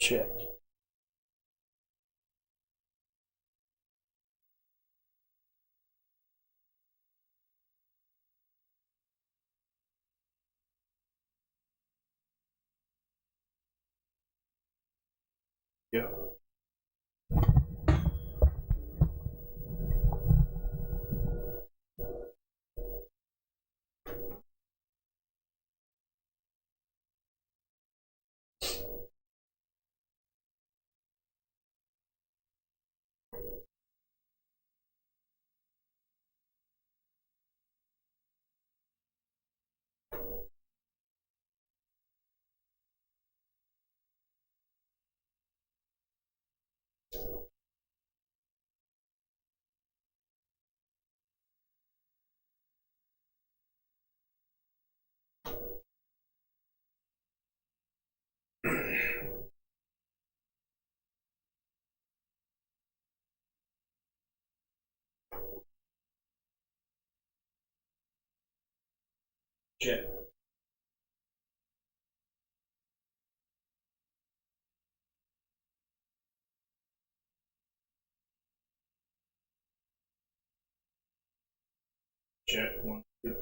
Check. Yeah. Check. Check. 1, 2.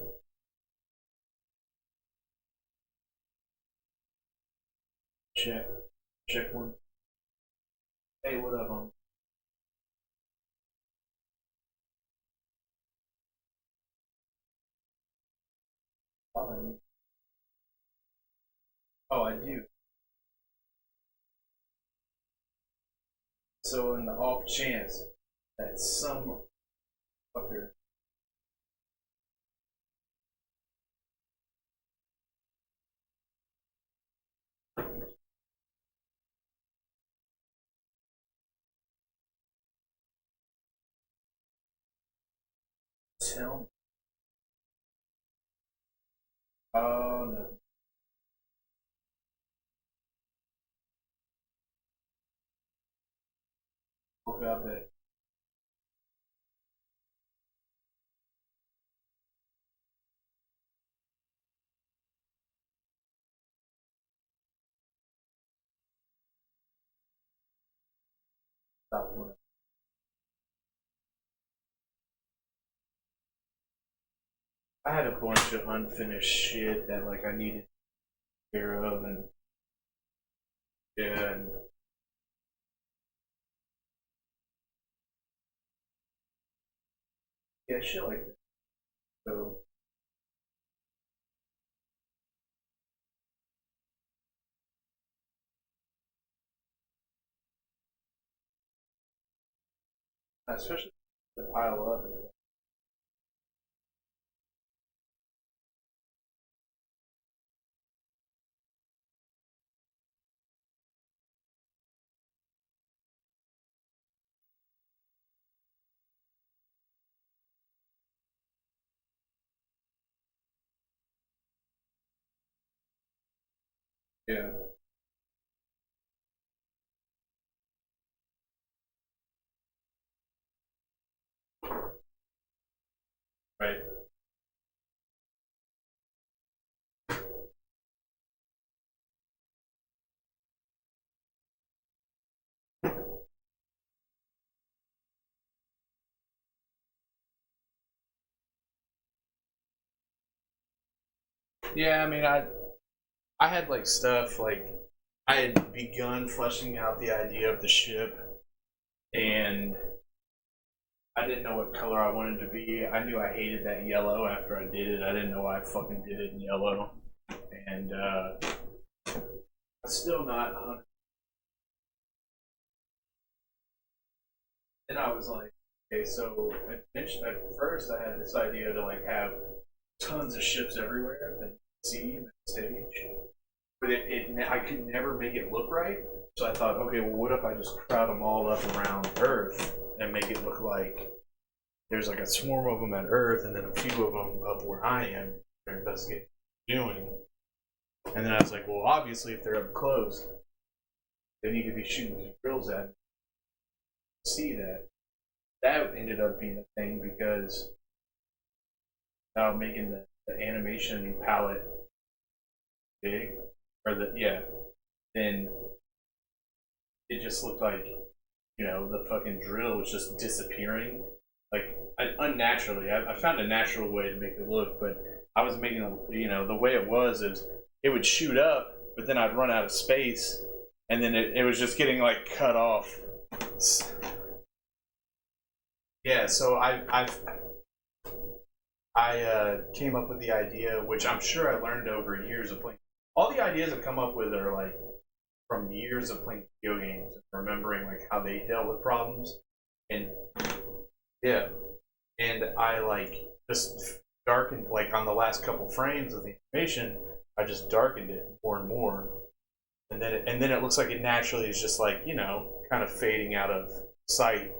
Check. Check 1. Hey, what up, Oh, I do. So, in the off chance that some fucker tell me, oh no, woke up at stop work. I had a bunch of unfinished shit that like I needed to take care of, and yeah, and yeah, shit like that. So especially the pile up. Yeah, right. Yeah, I mean, I had like stuff like I had begun fleshing out the idea of the ship, and I didn't know what color I wanted to be. I knew I hated that yellow after I did it. I didn't know why I fucking did it in yellow, and still not. Then I was like, okay, so at first I had this idea to like have tons of ships everywhere that you could see in the stage, but I could never make it look right. So I thought, okay, well, what if I just crowd them all up around Earth and make it look like there's like a swarm of them at Earth, and then a few of them up where I am. They're investigating what they're doing, and then I was like, well, obviously, if they're up close, they need to be shooting these drills at me. See that? That ended up being a thing because now making the animation palette big, or the yeah, then it just looked like, the fucking drill was just disappearing, like unnaturally. I found a natural way to make it look, but I was making the way it was is it would shoot up, but then I'd run out of space, and then it was just getting like cut off. Yeah, so I came up with the idea, which I'm sure I learned over years of playing. All the ideas I come up with are like from years of playing video games and remembering like how they dealt with problems, and yeah, and I like just darkened like on the last couple frames of the animation, I just darkened it more and more, and then it looks like it naturally is just like kind of fading out of sight.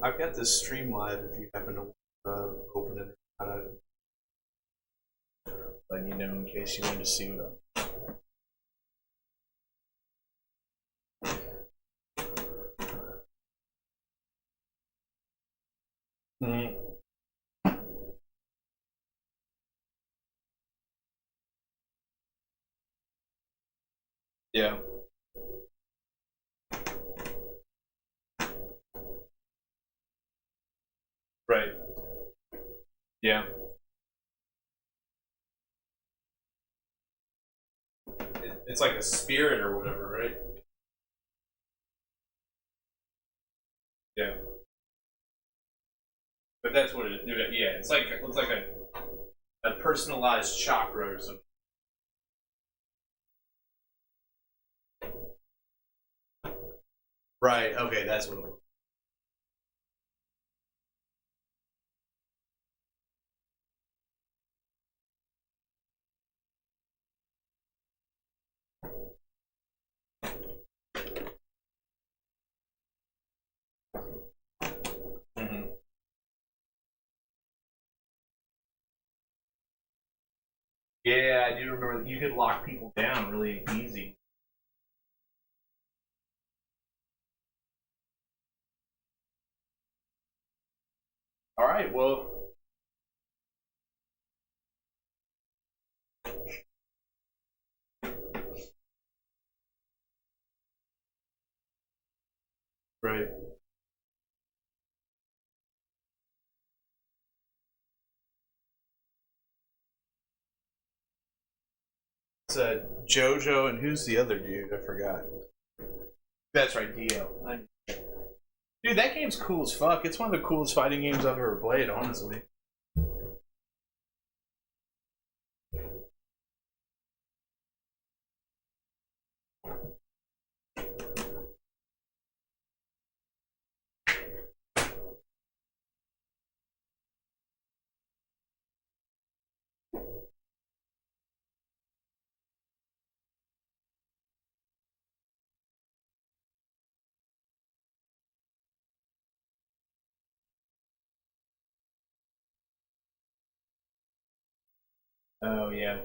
I've got this stream live if you happen to open it. Letting you know in case you wanted to see what I'm. Yeah. Right. Yeah. It's like a spirit or whatever, right? Yeah. But that's what it is. Yeah, it's like a personalized chakra or something. Right. Okay, that's what it was. Mm-hmm. Yeah, I do remember that you could lock people down really easy. All right. Well. Right. It's JoJo, and who's the other dude? I forgot. That's right, Dio. Dude, that game's cool as fuck. It's one of the coolest fighting games I've ever played, honestly. Oh yeah.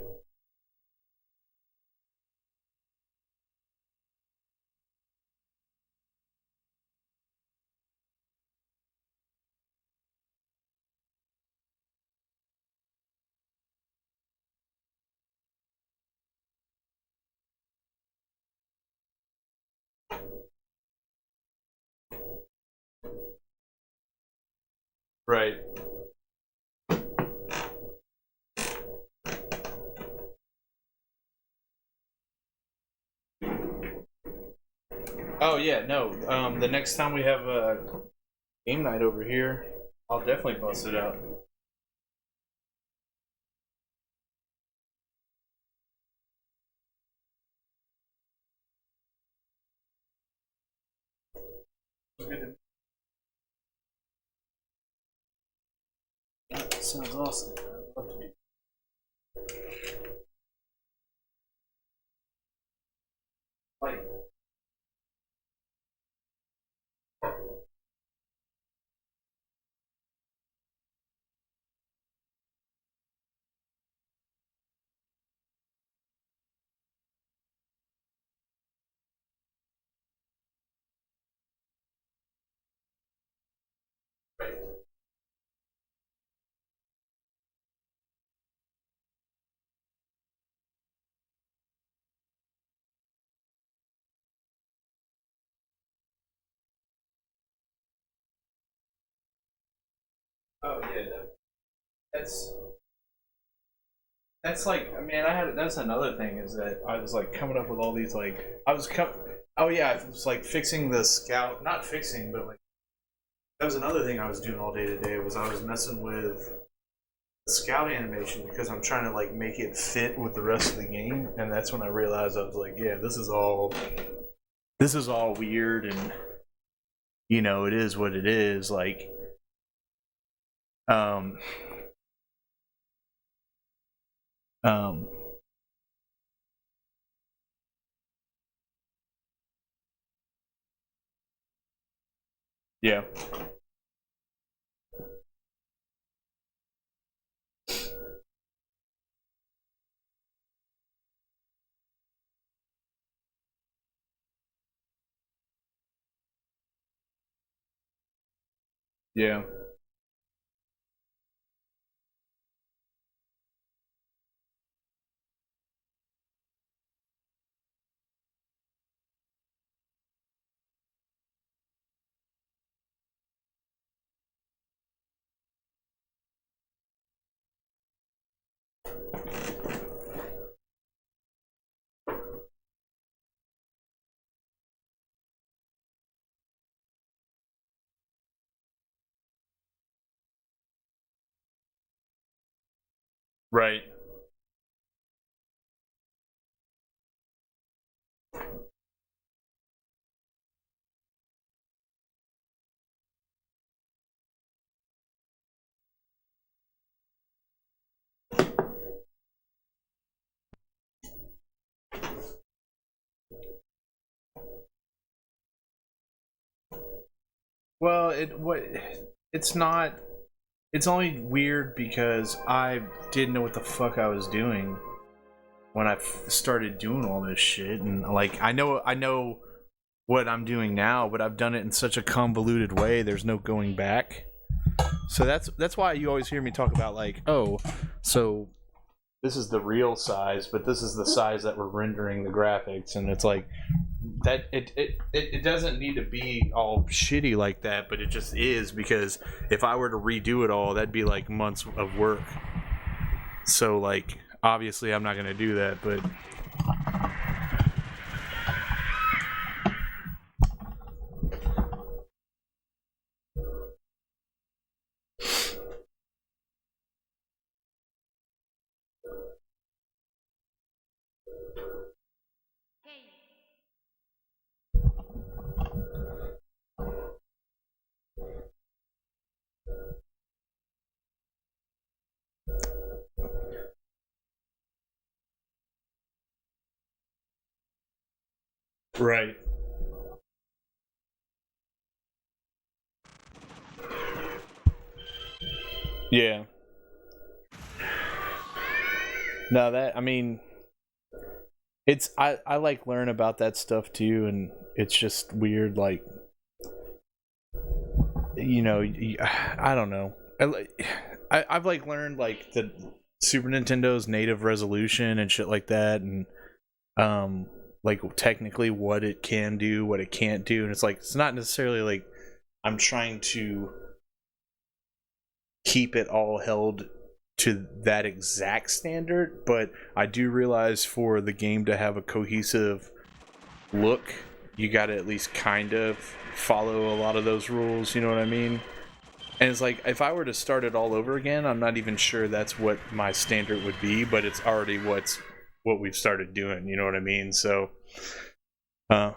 Right. Oh yeah, no. The next time we have a game night over here, I'll definitely bust it out. That sounds awesome. I'd love to do. Like, right. Oh yeah, that's that's like, man, I had that's another thing is that I was like coming up with all these like oh yeah, I was like fixing the scout, not fixing, but like that was another thing I was doing all day today was I was messing with the scout animation because I'm trying to like make it fit with the rest of the game, and that's when I realized I was like, yeah, this is all weird, and you know, it is what it is. Like, um, um, yeah, yeah, right. Well, it's not. It's only weird because I didn't know what the fuck I was doing when I started doing all this shit, and like I know what I'm doing now, but I've done it in such a convoluted way. There's no going back. So that's why you always hear me talk about like, oh, so this is the real size, but this is the size that we're rendering the graphics, and it's like that it doesn't need to be all shitty like that, but it just is because if I were to redo it all, that'd be like months of work. So like obviously I'm not gonna do that, but right. Yeah. No, that I mean, it's I like learn about that stuff too, and it's just weird. Like, you know, I don't know. I've like learned like the Super Nintendo's native resolution and shit like that, and um, like technically what it can do, what it can't do, and it's like it's not necessarily like I'm trying to keep it all held to that exact standard, but I do realize for the game to have a cohesive look, you got to at least kind of follow a lot of those rules, you know what I mean? And it's like if I were to start it all over again, I'm not even sure that's what my standard would be, but it's already what we've started doing, you know what I mean? So uh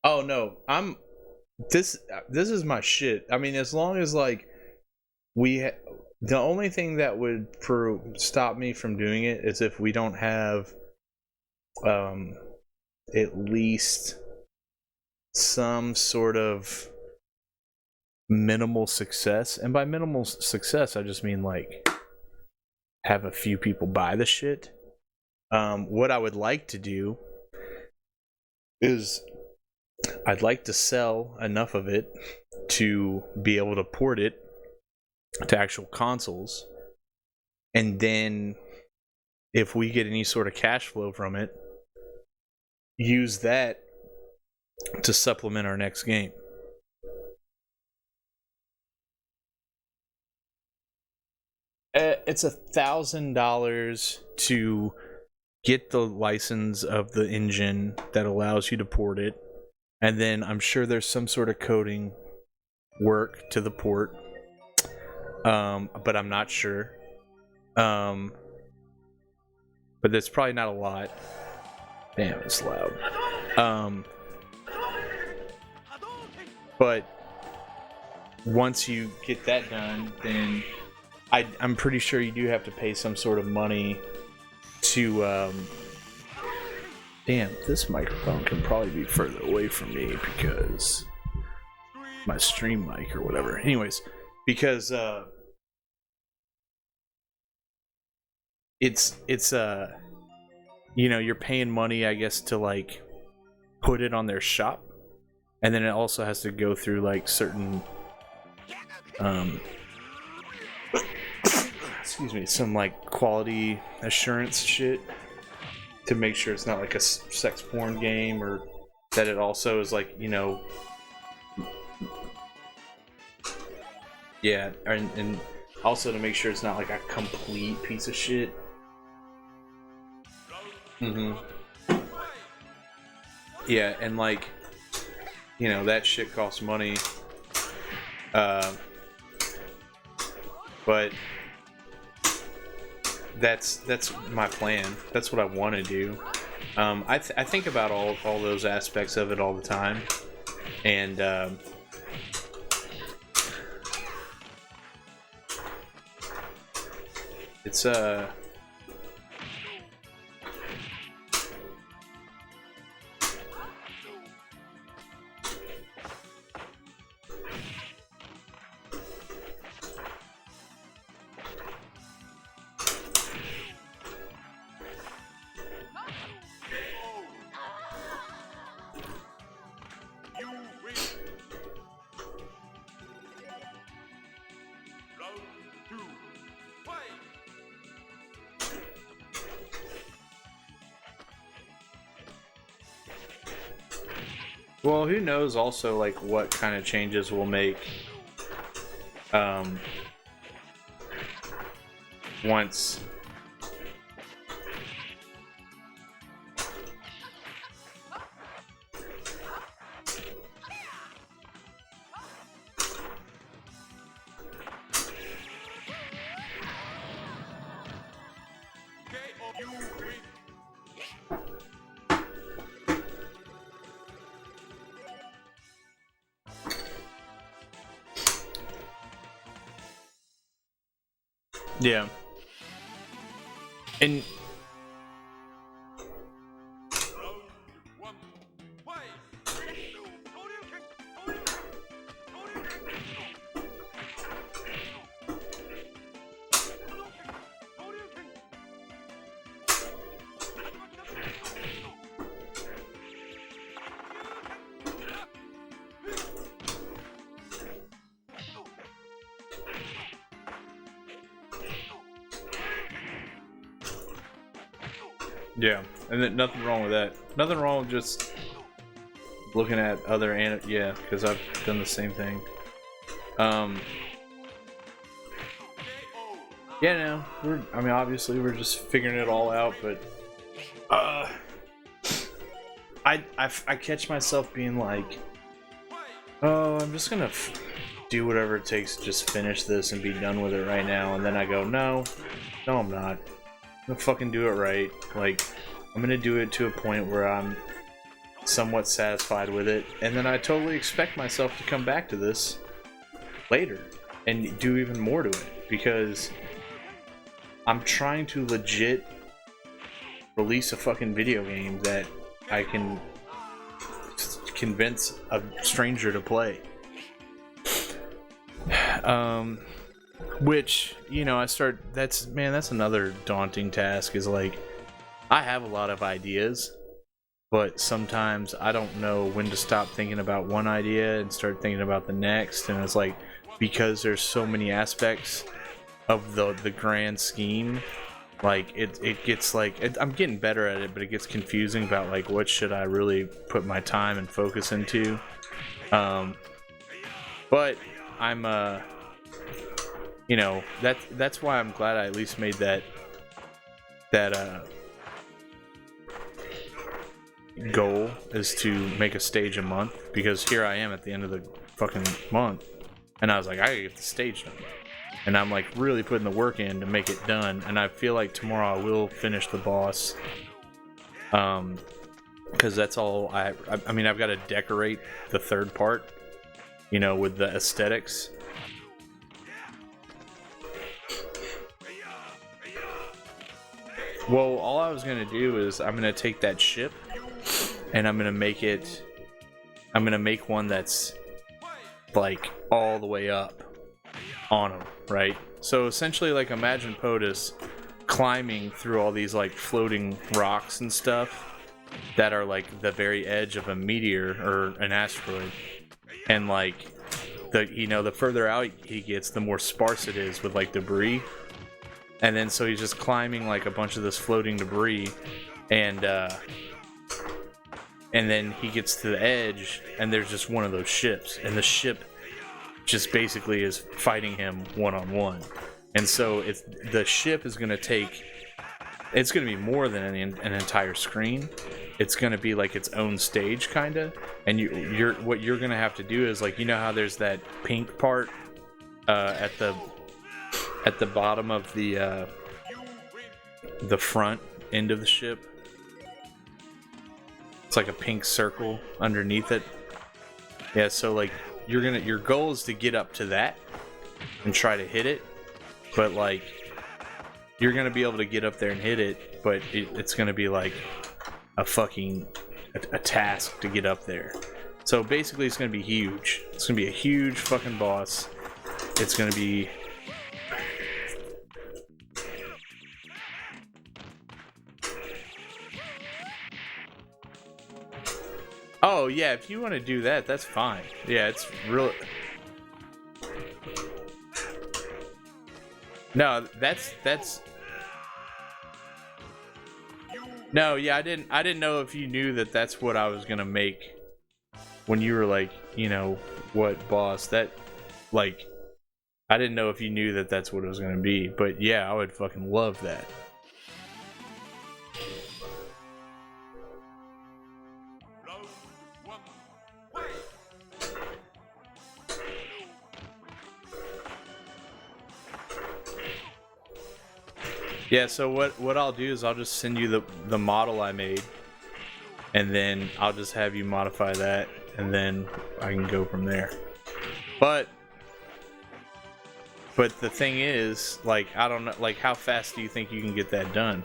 oh no, I'm this is my shit. I mean, as long as like the only thing that would stop me from doing it is if we don't have um at least some sort of minimal success, and by minimal success I just mean like have a few people buy the shit. What I would like to do is I'd like to sell enough of it to be able to port it to actual consoles, and then if we get any sort of cash flow from it, use that to supplement our next game. It's $1,000 to get the license of the engine that allows you to port it, and then I'm sure there's some sort of coding work to the port, but I'm not sure. But that's probably not a lot. Damn, it's loud. But once you get that done, then I'm pretty sure you do have to pay some sort of money to damn, this microphone can probably be further away from me because my stream mic or whatever. Anyways, because it's you know, you're paying money, I guess, to like put it on their shop, and then it also has to go through like certain excuse me, some like quality assurance shit to make sure it's not like a sex porn game, or that it also is like, you know, yeah, and also to make sure it's not like a complete piece of shit. Yeah, and like, you know, that shit costs money. But that's my plan. That's what I want to do. I think about all those aspects of it all the time, and it's well, who knows also like what kind of changes we'll make once yeah. And yeah, and then nothing wrong with that. Nothing wrong with just looking at other yeah, because I've done the same thing. Yeah, no, I mean, obviously we're just figuring it all out, but I catch myself being like, oh, I'm just gonna do whatever it takes to just finish this and be done with it right now, and then I go, no, I'm not. I'm gonna fucking do it right. Like, I'm gonna do it to a point where I'm somewhat satisfied with it, and then I totally expect myself to come back to this later and do even more to it, because I'm trying to legit release a fucking video game that I can convince a stranger to play. Which, you know, that's another daunting task, is like, I have a lot of ideas, but sometimes I don't know when to stop thinking about one idea and start thinking about the next, and it's like, because there's so many aspects of the grand scheme, Like it gets like I'm getting better at it, but it gets confusing about like what should I really put my time and focus into. But I'm you know, that's why I'm glad I at least made that goal, is to make a stage a month, because here I am at the end of the fucking month and I was like, I gotta get the stage done, and I'm like really putting the work in to make it done, and I feel like tomorrow I will finish the boss, because that's all I mean, I've got to decorate the third part, you know, with the aesthetics. Well, all I was gonna do is I'm gonna take that ship and I'm gonna make one that's like all the way up on them, right? So essentially, like, imagine POTUS climbing through all these like floating rocks and stuff that are like the very edge of a meteor or an asteroid, and like the further out he gets, the more sparse it is with like debris. And then so he's just climbing like a bunch of this floating debris, and then he gets to the edge and there's just one of those ships, and the ship just basically is fighting him one-on-one. And so the ship is going to take, it's going to be more than an entire screen. It's going to be like its own stage kind of, and what you're going to have to do is, like, you know how there's that pink part at the bottom of the front end of the ship. It's like a pink circle underneath it. Yeah, so like your goal is to get up to that and try to hit it, but like you're gonna be able to get up there and hit it, but it's gonna be like a task to get up there. So basically, it's gonna be huge. It's gonna be a huge fucking boss. It's gonna be Oh, yeah, if you want to do that, that's fine. Yeah, it's real. No, that's No, yeah, I didn't know if you knew that that's what I was going to make when you were like, you know, what boss that, like, I didn't know if you knew that that's what it was going to be, but yeah, I would fucking love that. Yeah, so what I'll do is I'll just send you the model I made, and then I'll just have you modify that, and then I can go from there. But the thing is, like, I don't know, like, how fast do you think you can get that done?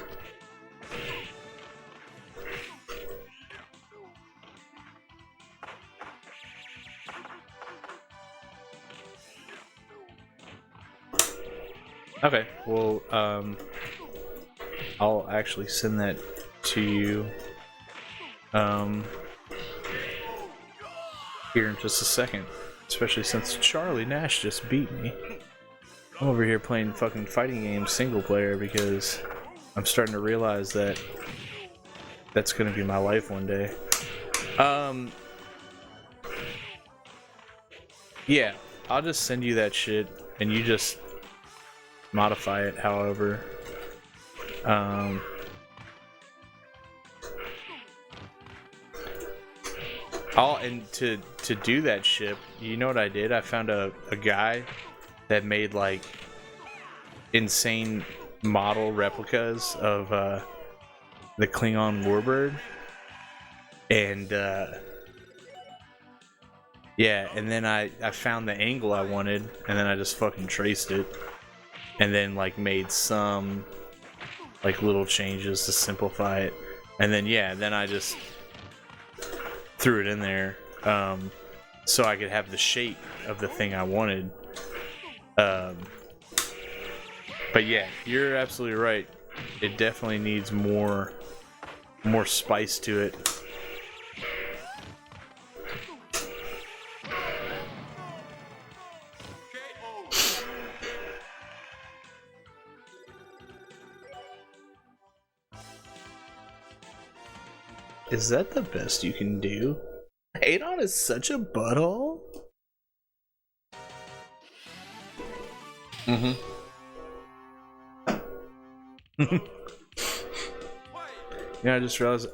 Okay, well, I'll actually send that to you here in just a second, especially since Charlie Nash just beat me. I'm over here playing fucking fighting games single player because I'm starting to realize that that's gonna be my life one day. Yeah, I'll just send you that shit and you just modify it however. And to do that ship, you know what I did? I found a guy that made like insane model replicas of the Klingon warbird, and yeah, and then I found the angle I wanted, and then I just fucking traced it, and then like made some like little changes to simplify it, and then yeah, then I just threw it in there so I could have the shape of the thing I wanted. But yeah, you're absolutely right. It definitely needs more spice to it. Is that the best you can do? Adon is such a butthole. Mm-hmm. Yeah, I just realized.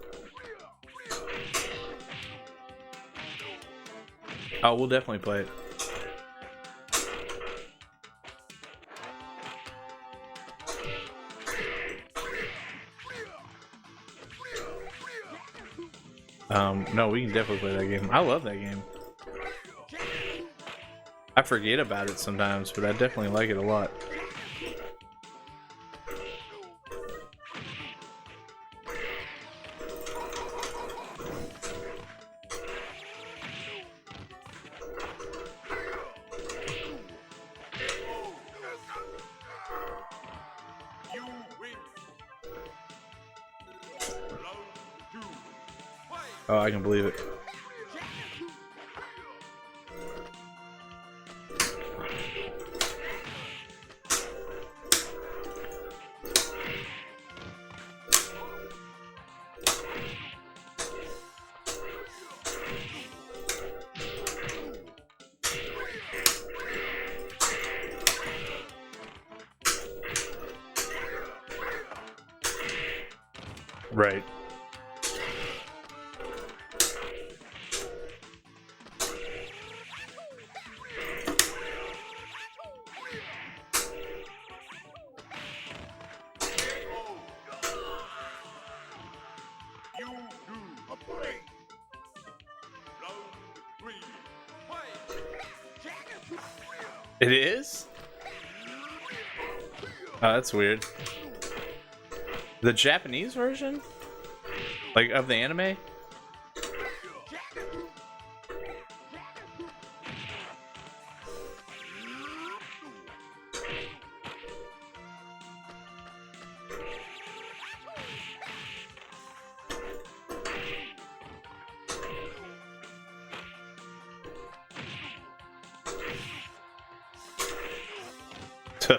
Oh, we'll definitely play it. No, we can definitely play that game. I love that game. I forget about it sometimes, but I definitely like it a lot. Oh, I can believe it. Right. It is? Oh, that's weird. The Japanese version? Like, of the anime? Tuh.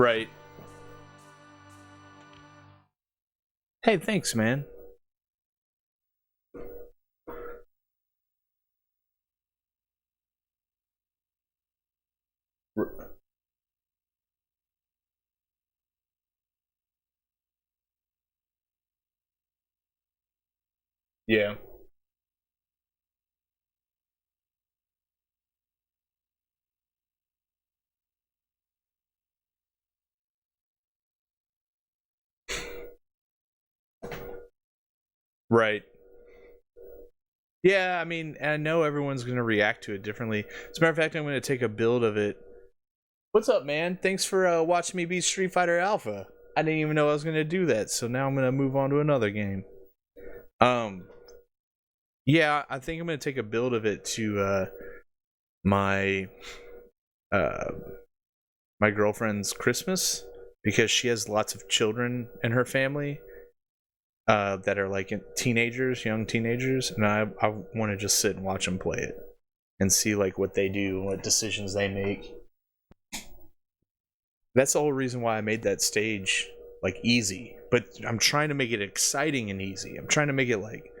Right. Hey, thanks, man. Yeah. Right. Yeah, I mean, I know everyone's going to react to it differently. As a matter of fact, I'm going to take a build of it. What's up, man? Thanks for watching me beat Street Fighter Alpha. I didn't even know I was going to do that, so now I'm going to move on to another game. Yeah, I think I'm going to take a build of it to my my girlfriend's Christmas, because she has lots of children in her family that are like teenagers, young teenagers, and I want to just sit and watch them play it and see like what they do, what decisions they make. That's the whole reason why I made that stage like easy, but I'm trying to make it exciting and easy. I'm trying to make it like,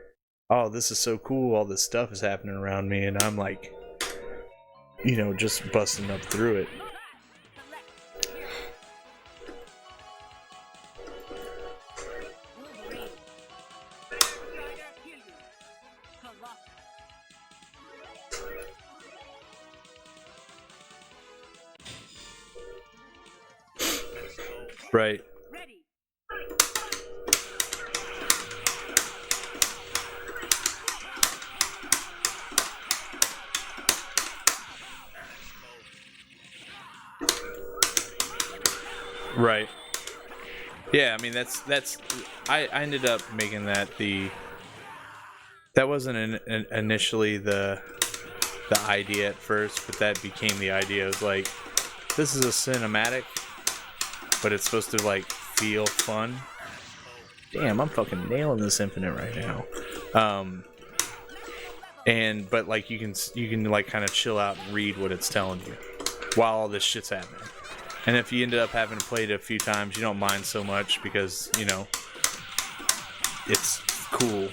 oh, this is so cool, all this stuff is happening around me, and I'm like, you know, just busting up through it. Right. Right. Yeah, I mean that's I ended up making that that wasn't initially the idea at first, but that became the idea. It was like, this is a cinematic, but it's supposed to like feel fun. Damn, I'm fucking nailing this infinite right now. But like you can like kind of chill out and read what it's telling you while all this shit's happening. And if you ended up having to play it a few times, you don't mind so much because, you know, it's cool.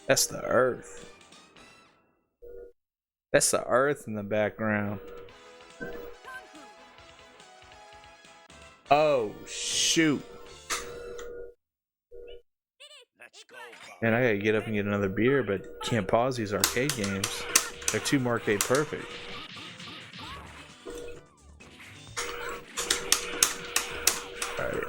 That's the Earth. That's the Earth in the background. Oh, shoot. Man, I gotta get up and get another beer, but can't pause these arcade games. They're too arcade perfect. Alright.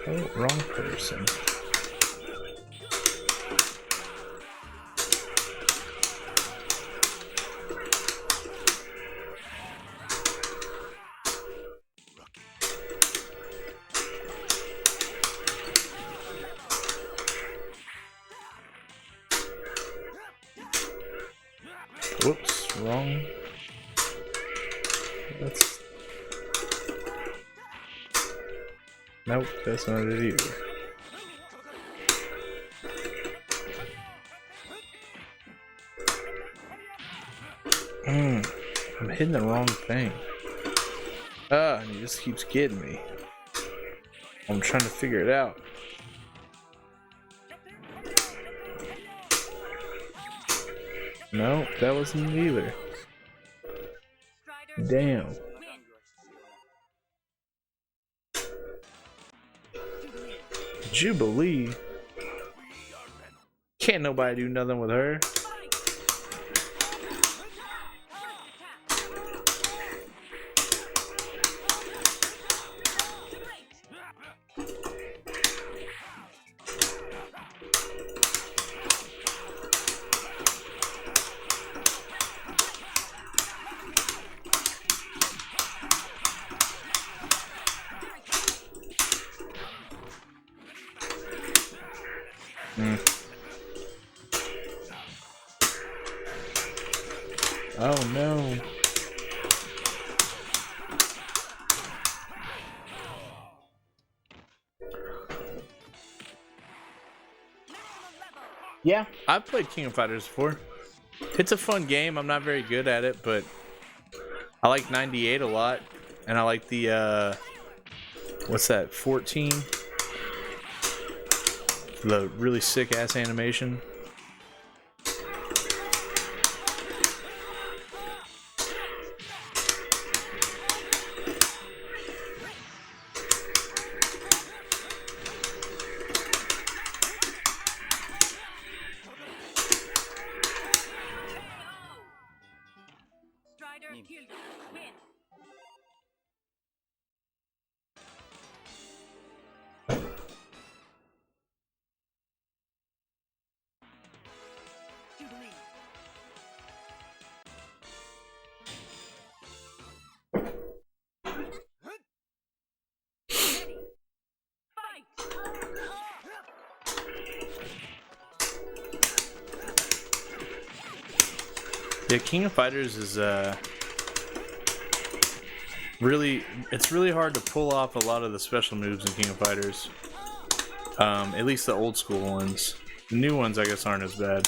Oh, wrong person. Whoops, wrong. That's... Nope, that's not it either. I'm hitting the wrong thing. And he just keeps getting me. I'm trying to figure it out. No, that wasn't it either. Damn. Jubilee? Can't nobody do nothing with her. Oh no. Yeah, I've played King of Fighters before. It's a fun game. I'm not very good at it, but I like 98 a lot, and I like the what's that? 14. The really sick ass animation. Strider Hilda win. Jubilee. Ready. Fight. Yeah, King of Fighters is it's really hard to pull off a lot of the special moves in King of Fighters. At least the old school ones. The new ones, I guess, aren't as bad.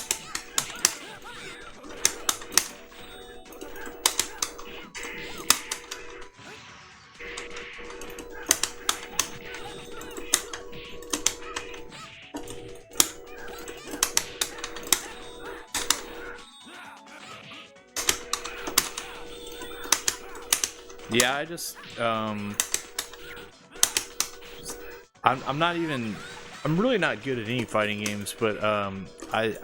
Yeah, I just I'm not even I'm really not good at any fighting games, but I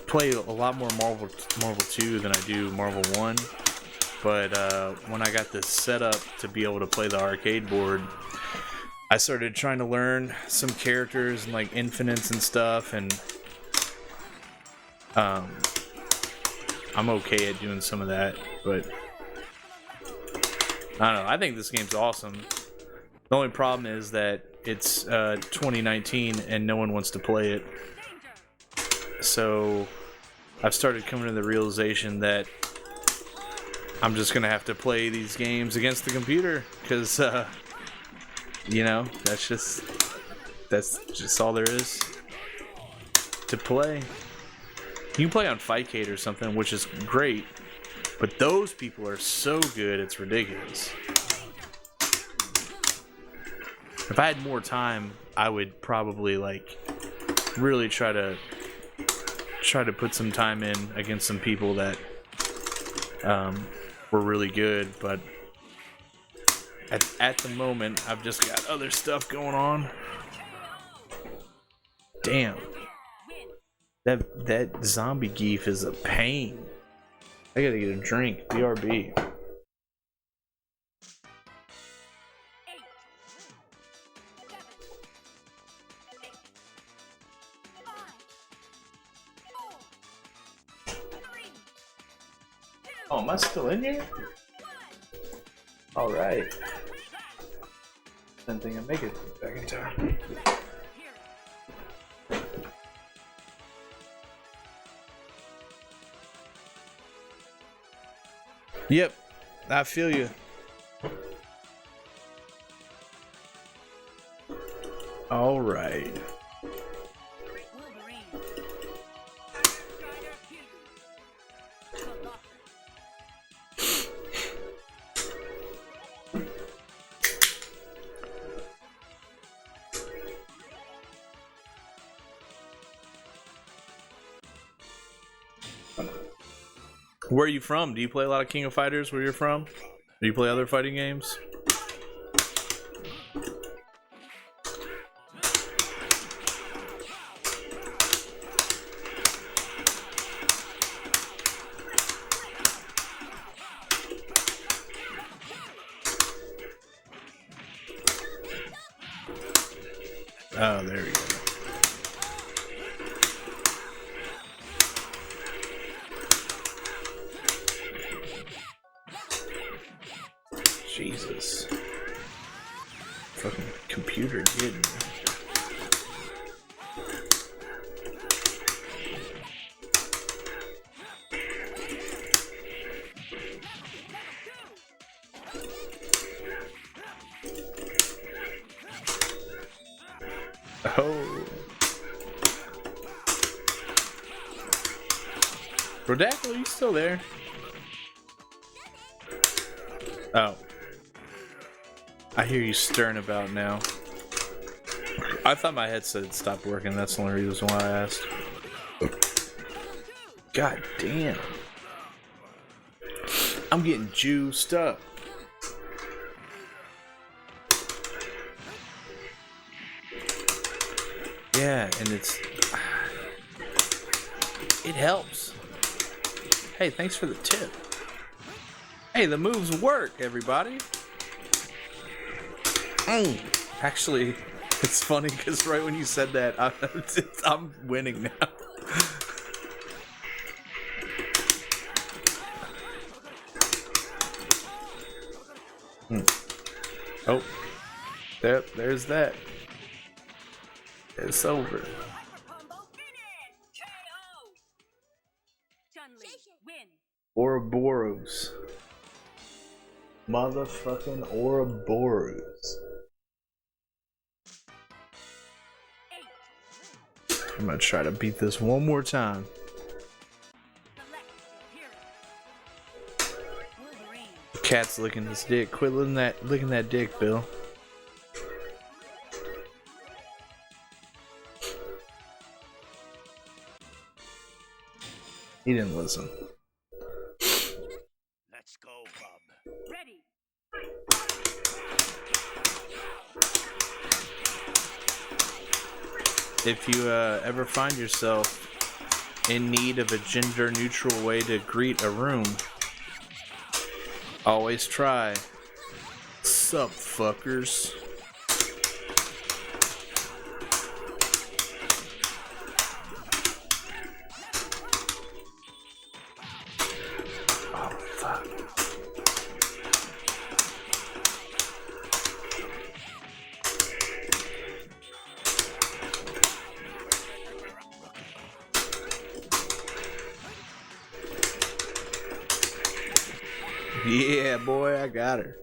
play a lot more Marvel 2 than I do Marvel 1. But when I got this set up to be able to play the arcade board, I started trying to learn some characters and like infinites and stuff, and I'm okay at doing some of that, but I don't know. I think this game's awesome. The only problem is that it's 2019 and no one wants to play it. So I've started coming to the realization that I'm just gonna have to play these games against the computer because, you know, that's just all there is to play. You can play on Fightcade or something, which is great, but those people are so good, it's ridiculous. If I had more time, I would probably like really try to put some time in against some people that were really good, but at the moment I've just got other stuff going on. Damn. That zombie geef is a pain. I gotta get a drink. BRB. Oh, am I still in here? Alright. Didn't think I'd make it back in time. Yep, I feel you. Alright. Where are you from? Do you play a lot of King of Fighters where you're from? Do you play other fighting games? Oh, there we go. Jesus. Fucking computer getting me. Oh. Rodactyl, you still there? Oh. I hear you stirring about now. I thought my headset had stopped working. That's the only reason why I asked. God damn. I'm getting juiced up. Yeah, and it helps. Hey, thanks for the tip. Hey, the moves work, everybody. Actually, it's funny because right when you said that, I'm winning now. Oh, there's that. It's over. Ouroboros. Motherfucking Ouroboros. I'm gonna try to beat this one more time. The cat's licking his dick. Quit licking that dick, Bill. He didn't listen. Let's go, bub. Ready. If you ever find yourself in need of a gender-neutral way to greet a room, always try. Sup, fuckers. Oh, fuck. Yeah, boy, I got her.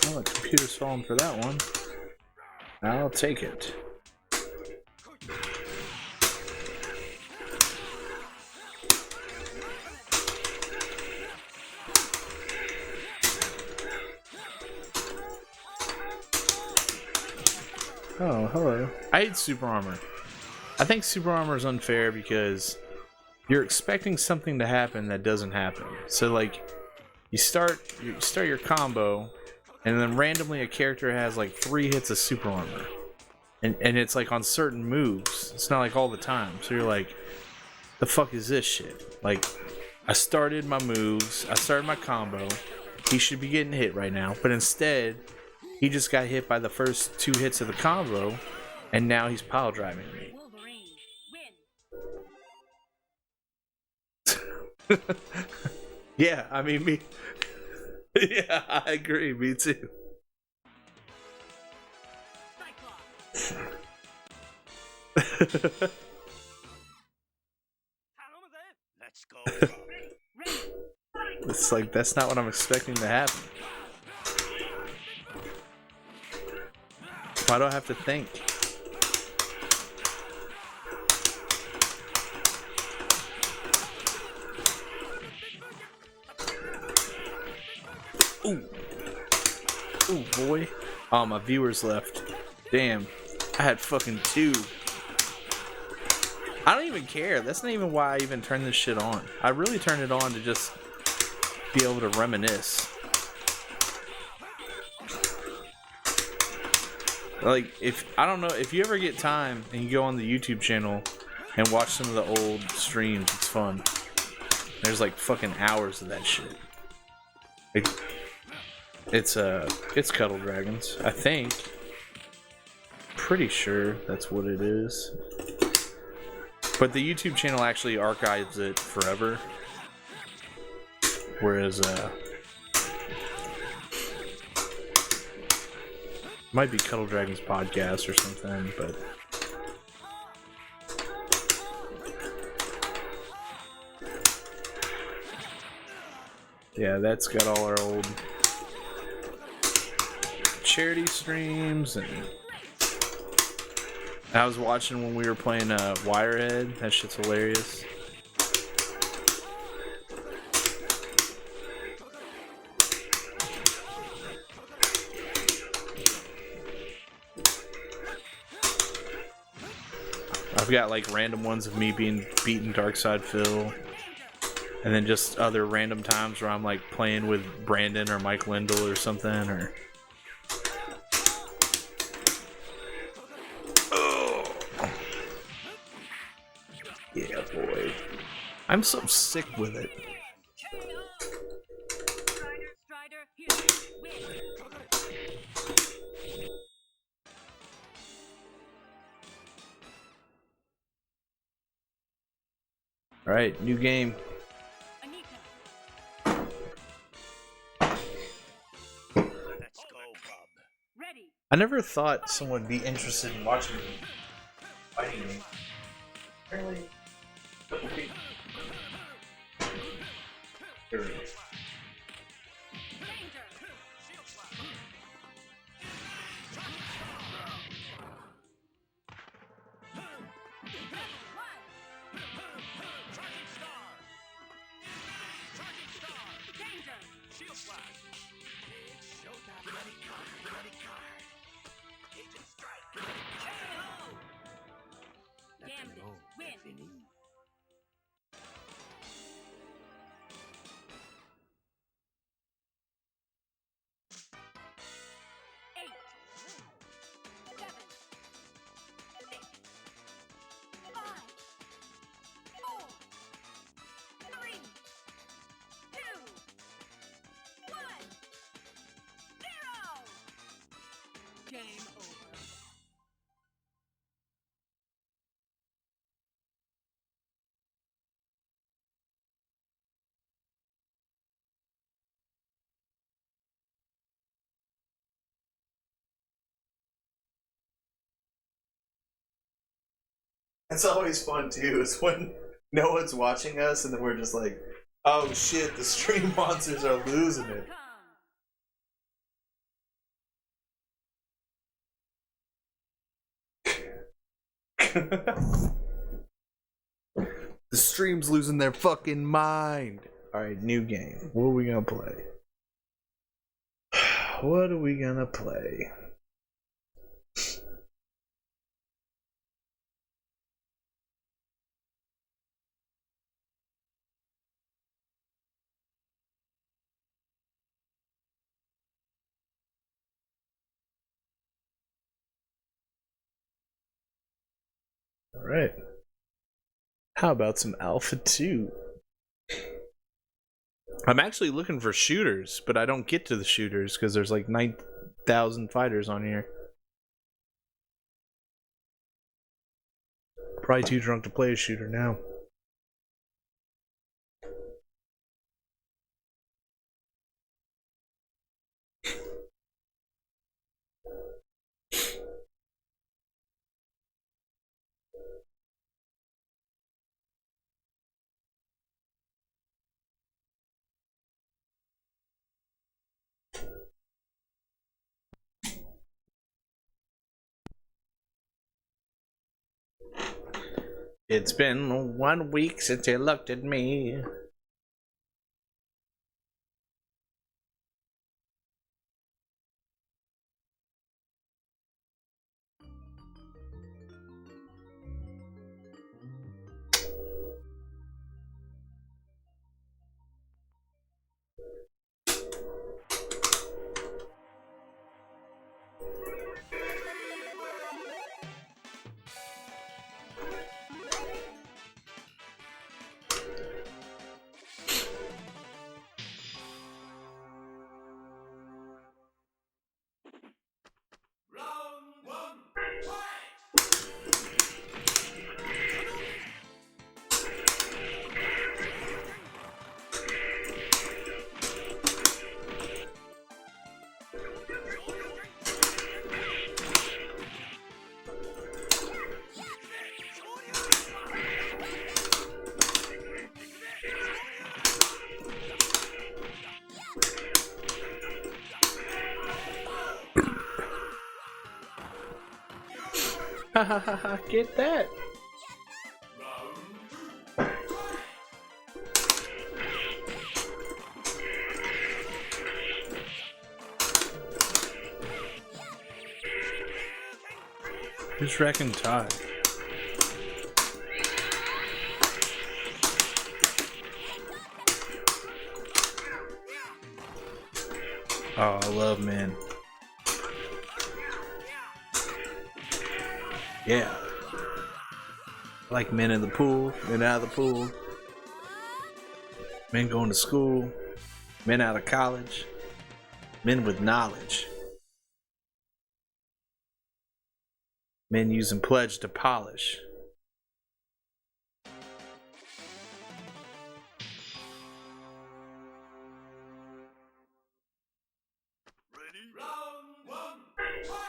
Oh, the computer's falling for that one. I'll take it. Oh, hello. I hate super armor. I think super armor is unfair because you're expecting something to happen that doesn't happen. So like, you start your combo, and then randomly a character has like 3 hits of super armor, and it's like on certain moves. It's not like all the time. So you're like, the fuck is this shit? Like, I started my moves, I started my combo. He should be getting hit right now, but instead, he just got hit by the first 2 hits of the combo, and now he's pile driving me. Yeah, I mean, me. Yeah, I agree. Me too. Let's go. It's like, that's not what I'm expecting to happen. Why do I have to think? Ooh. Ooh, boy. Oh, my viewers left. Damn. I had fucking 2. I don't even care. That's not even why I even turned this shit on. I really turned it on to just be able to reminisce. Like, I don't know, if you ever get time and you go on the YouTube channel and watch some of the old streams, it's fun. There's like fucking hours of that shit. It's Cuddle Dragons, I think. Pretty sure that's what it is. But the YouTube channel actually archives it forever. Whereas, might be Cuddle Dragons podcast or something, but Yeah, that's got all our old charity streams, and I was watching when we were playing Wirehead. That shit's hilarious. I've got like random ones of me being beaten Darkside Phil, and then just other random times where I'm like playing with Brandon or Mike Lindell or something, or yeah, boy. I'm so sick with it. Alright, new game. I never thought someone would be interested in watching fighting me. Apparently, a couple people. Here it is. Game over. It's always fun too, is when no one's watching us and then we're just like, oh shit, the stream monsters are losing it. The stream's losing their fucking mind. Alright, new game. What are we gonna play? What are we gonna play? Alright. How about some Alpha 2? I'm actually looking for shooters, but I don't get to the shooters because there's like 9,000 fighters on here. Probably too drunk to play a shooter now. It's been 1 week since you looked at me. Ha ha ha ha! Get that! Who's wrecking Todd? Oh, I love men. Yeah. I like men in the pool, men out of the pool, men going to school, men out of college, men with knowledge, men using pledge to polish. Ready? Round one, fight!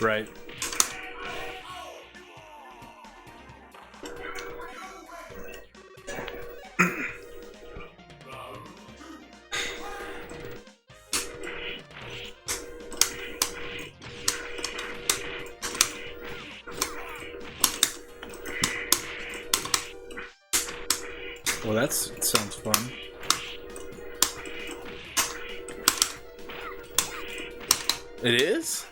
Right. Well, that sounds fun. It is?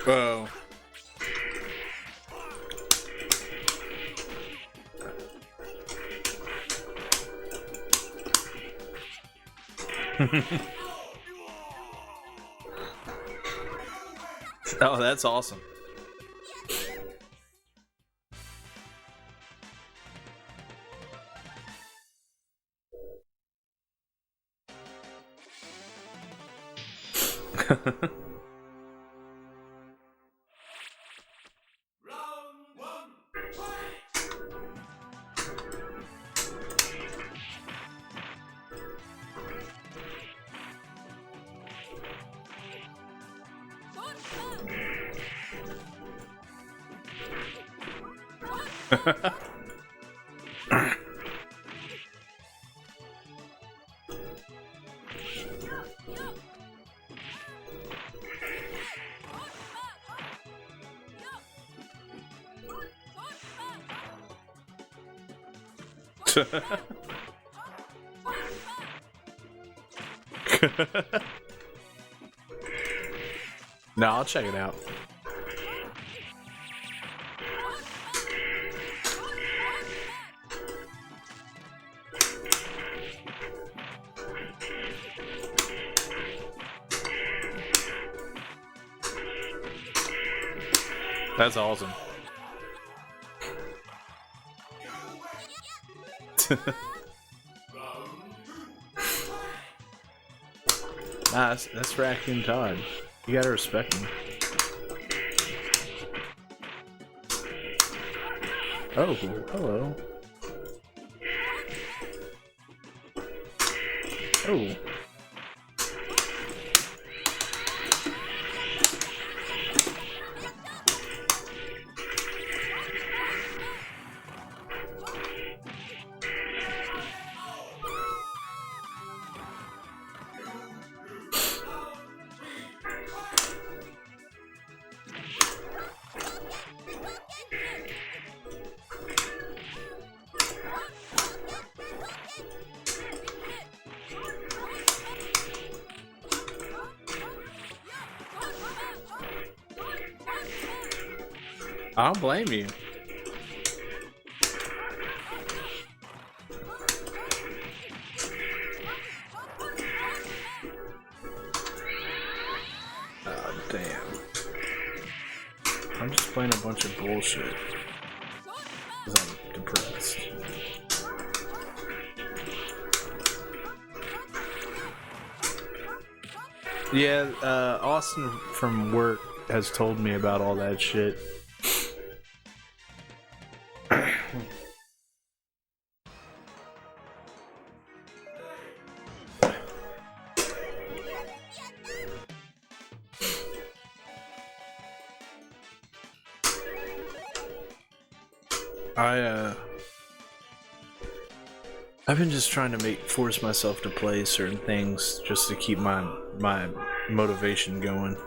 Oh. Oh, that's awesome. Round one, fight! No, I'll check it out. That's awesome. Nah, that's Raccoon Todd. You gotta respect him. Oh, hello. Oh. I don't blame you. Oh, damn. I'm just playing a bunch of bullshit. Because I'm depressed. Yeah, Austin from work has told me about all that shit. I've been just trying to force myself to play certain things just to keep my motivation going.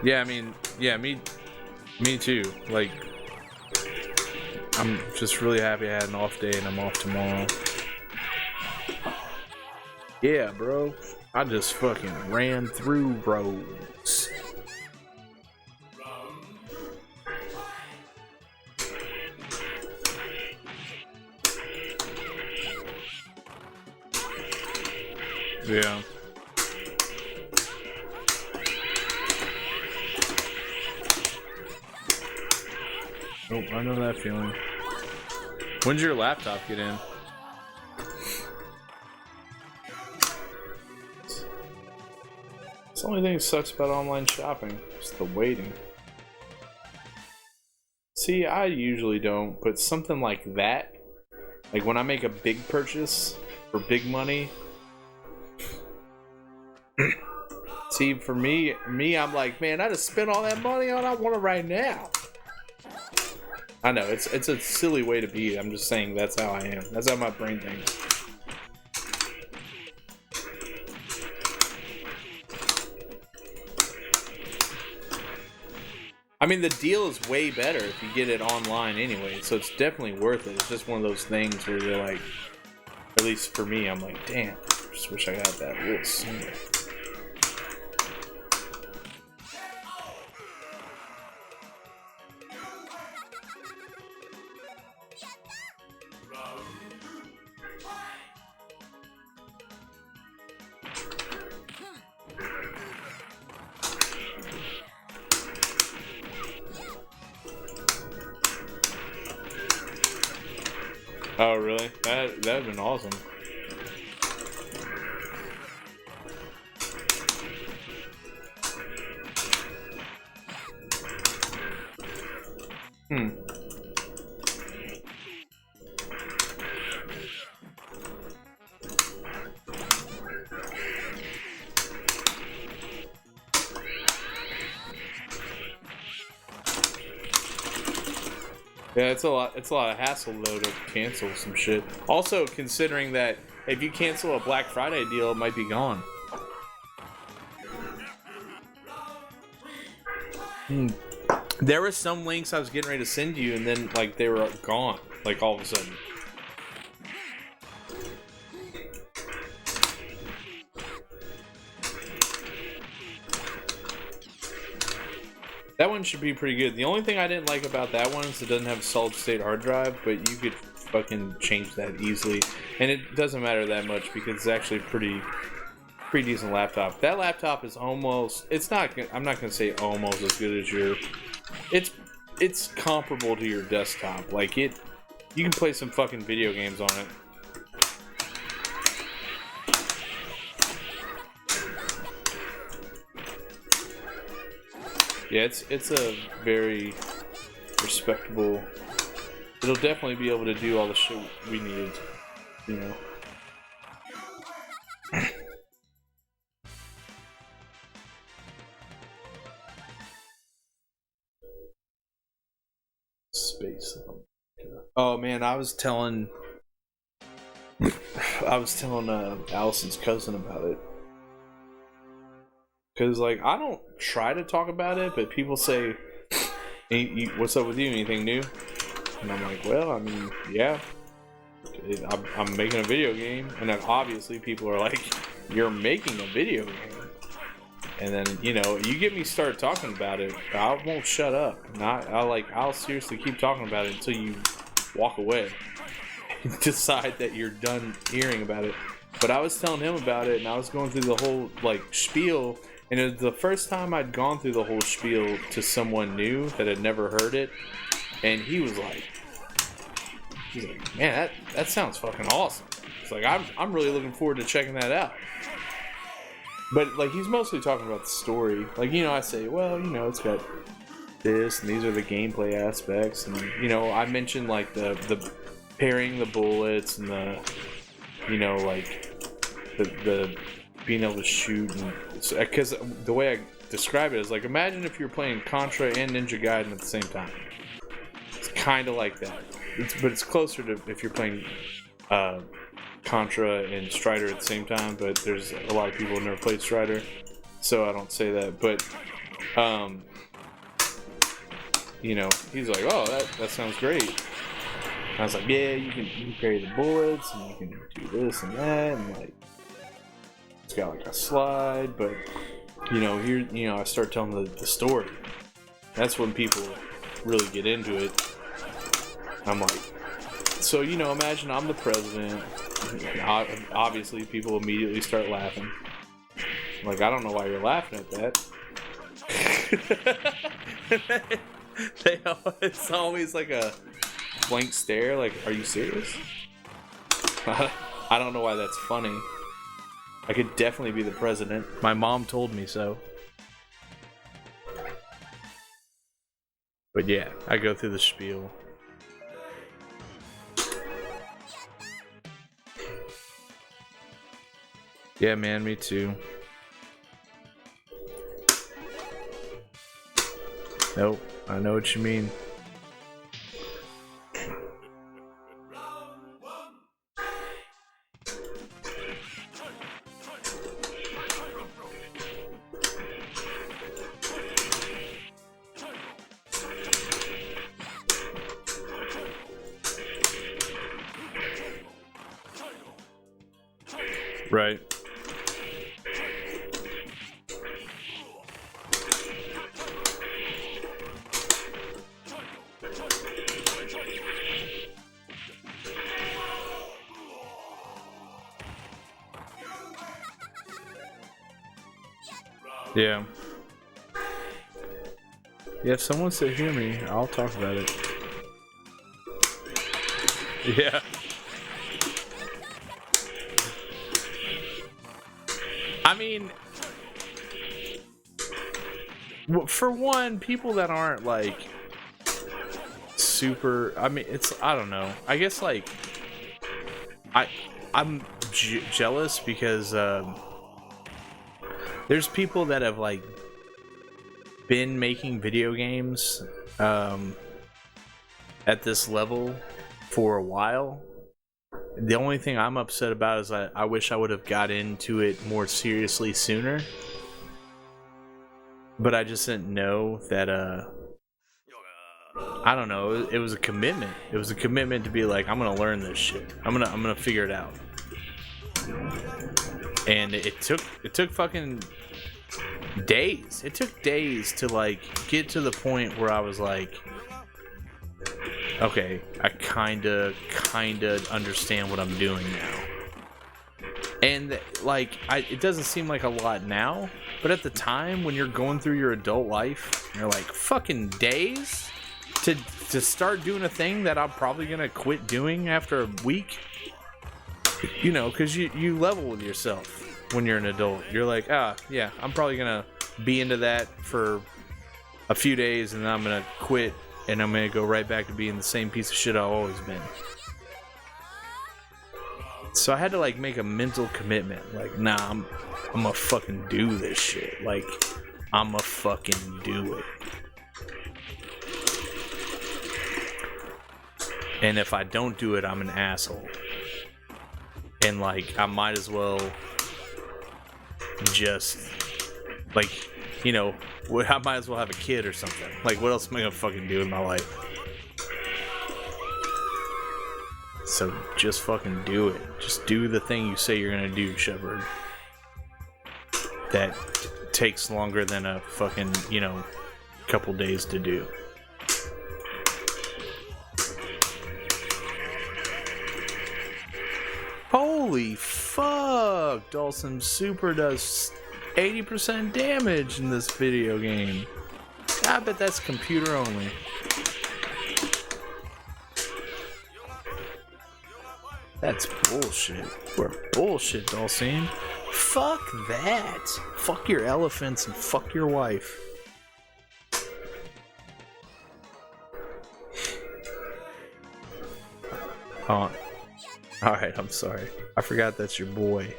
Yeah, I mean, yeah, me too. Like, I'm just really happy I had an off day and I'm off tomorrow. Yeah, bro. I just fucking ran through roads. Yeah. Oh, I know that feeling. When's your laptop get in? It's the only thing that sucks about online shopping. It's the waiting. See, I usually don't, but something like that, like when I make a big purchase for big money, see, for me, I'm like, man, I just spent all that money on. I want it right now. I know it's a silly way to be. I'm just saying that's how I am. That's how my brain thinks. I mean, the deal is way better if you get it online anyway, so it's definitely worth it. It's just one of those things where you're like, at least for me, I'm like, damn, I just wish I got that real sooner. Oh, really? That'd been awesome. Yeah, it's a lot of hassle though to cancel some shit. Also, considering that if you cancel a Black Friday deal, it might be gone. There were some links I was getting ready to send you, and then like they were gone, like all of a sudden. That one should be pretty good. The only thing I didn't like about that one is it doesn't have a solid state hard drive, but you could fucking change that easily. And it doesn't matter that much because it's actually pretty decent laptop. That laptop is almost, I'm not gonna say almost as good as your, it's comparable to your desktop. Like you can play some fucking video games on it. Yeah, it's a very respectable. It'll definitely be able to do all the shit we needed, you know. Space. Oh man, I was telling Allison's cousin about it. Because, like, I don't try to talk about it, but people say, hey, what's up with you? Anything new? And I'm like, well, I mean, yeah. I'm making a video game. And then obviously people are like, you're making a video game. And then, you know, you get me start talking about it, I won't shut up. I'll seriously keep talking about it until you walk away. Decide that you're done hearing about it. But I was telling him about it, and I was going through the whole, like, spiel. And it was the first time I'd gone through the whole spiel to someone new that had never heard it. And he was like, He's like, man, that sounds fucking awesome. It's like, I'm really looking forward to checking that out. But, like, he's mostly talking about the story. Like, you know, I say, well, you know, it's got this, and these are the gameplay aspects. And, you know, I mentioned, like, the parrying the bullets and the, you know, like, the being able to shoot. Because the way I describe it is, like, imagine if you're playing Contra and Ninja Gaiden at the same time. It's kind of like that. But it's closer to if you're playing Contra and Strider at the same time, but there's a lot of people who never played Strider, so I don't say that. But you know, he's like, oh, that sounds great. And I was like, yeah, you can parry the bullets and you can do this and that, and like it's got like a slide. But you know, here, you know, I start telling the story. That's when people really get into it. I'm like, so, you know, imagine I'm the president. Obviously, people immediately start laughing. I'm like, I don't know why you're laughing at that. It's always like a blank stare, like, are you serious? I don't know why that's funny. I could definitely be the president. My mom told me so. But yeah, I go through the spiel. Yeah, man, me too. Nope, I know what you mean. Right. Yeah. Yeah, if someone said hear me, I'll talk about it. Yeah. I mean, for one, people that aren't like super, I mean, I don't know. I guess like I'm jealous because there's people that have like been making video games at this level for a while. The only thing I'm upset about is I wish I would have got into it more seriously sooner. But I just didn't know that I don't know, it was a commitment. It was a commitment to be like, I'm gonna learn this shit. I'm gonna figure it out. And it took fucking days. It took days to like get to the point where I was like, okay, I kinda understand what I'm doing now. And like, it doesn't seem like a lot now, but at the time when you're going through your adult life, you're like, fucking days to start doing a thing that I'm probably gonna quit doing after a week. You know, because you level with yourself when you're an adult. You're like, yeah, I'm probably gonna be into that for a few days and then I'm gonna quit and I'm gonna go right back to being the same piece of shit I've always been. So I had to like make a mental commitment. Like, nah, I'm gonna fucking do this shit. Like, I'm gonna fucking do it. And if I don't do it, I'm an asshole. And like, I might as well just, like, you know, I might as well have a kid or something. Like, what else am I gonna fucking do in my life? So just fucking do it. Just do the thing you say you're gonna do, Shepard. That takes longer than a fucking, you know, couple days to do. Holy fuck! Dawson Super does 80% damage in this video game. I bet that's computer only. That's bullshit. We're bullshit, Dulcine. Fuck that. Fuck your elephants and fuck your wife. Oh. Alright, I'm sorry. I forgot that's your boy.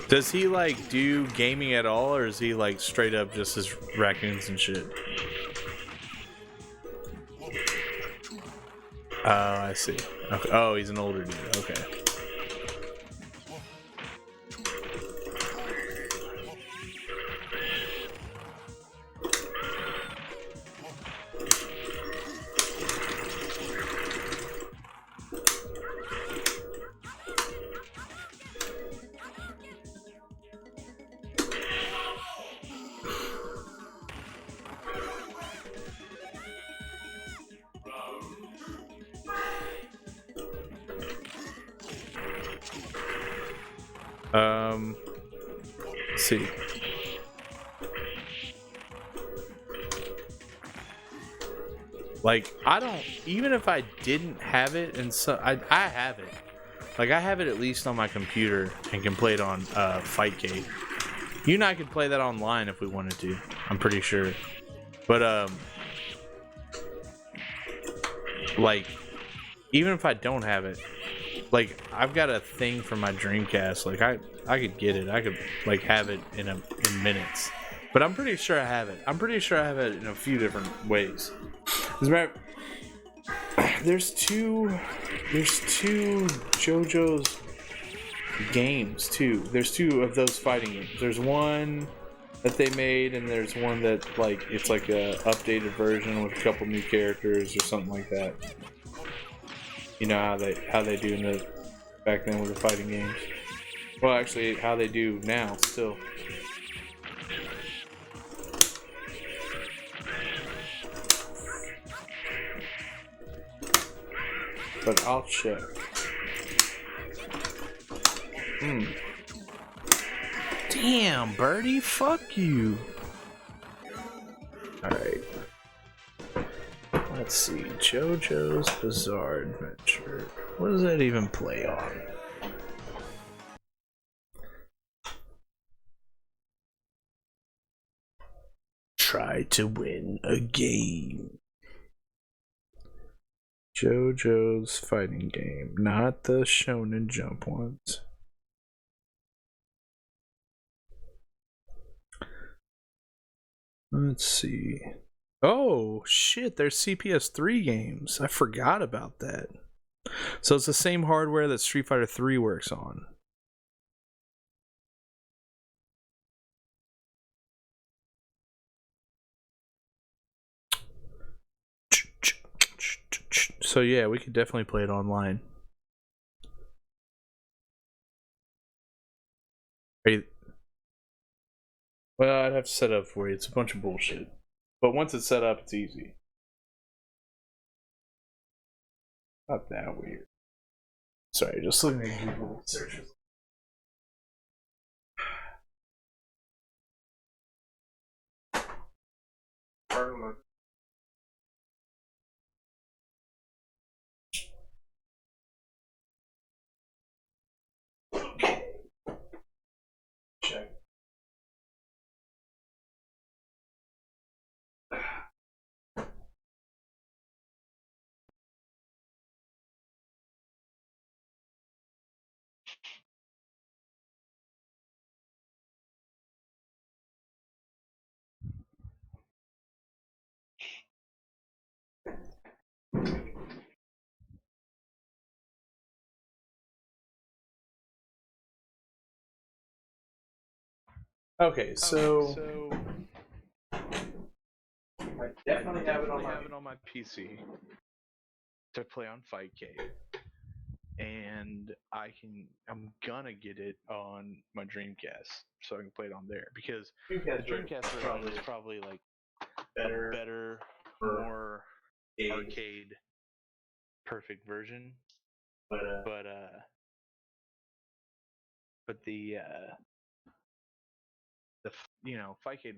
Does he like do gaming at all, or is he like straight up just his raccoons and shit? Oh, I see. Okay. Oh, he's an older dude. Okay. Let's see. Like, I don't, even if I didn't have it, and so I have it. Like, I have it at least on my computer and can play it on Fightcade. You and I could play that online if we wanted to. I'm pretty sure. But like, even if I don't have it, like, I've got a thing for my Dreamcast. Like, I could get it. I could like have it in minutes. But I'm pretty sure I have it. I'm pretty sure I have it in a few different ways. As a matter, there's two JoJo's games too. There's two of those fighting games. There's one that they made, and there's one that like it's like a updated version with a couple new characters or something like that. You know how they do in the back then with the fighting games. Well, actually, how they do now still. But I'll check. Damn, Birdie, fuck you. Alright. Let's see. JoJo's Bizarre Adventure. What does that even play on? Try to win a game. JoJo's fighting game, not the Shonen Jump ones. Let's see. Oh shit, there's CPS3 games. I forgot about that. So it's the same hardware that Street Fighter 3 works on. So yeah, we could definitely play it online. Are you... Well, I'd have to set up for you. It's a bunch of bullshit. But once it's set up, it's easy. Not that weird. Sorry, just looking at Google searches. Check. Okay, so I definitely have it on my PC to play on Fightcade. and I'm gonna get it on my Dreamcast so I can play it on there because the Dreamcast version is probably like better, more arcade perfect version. But the 5K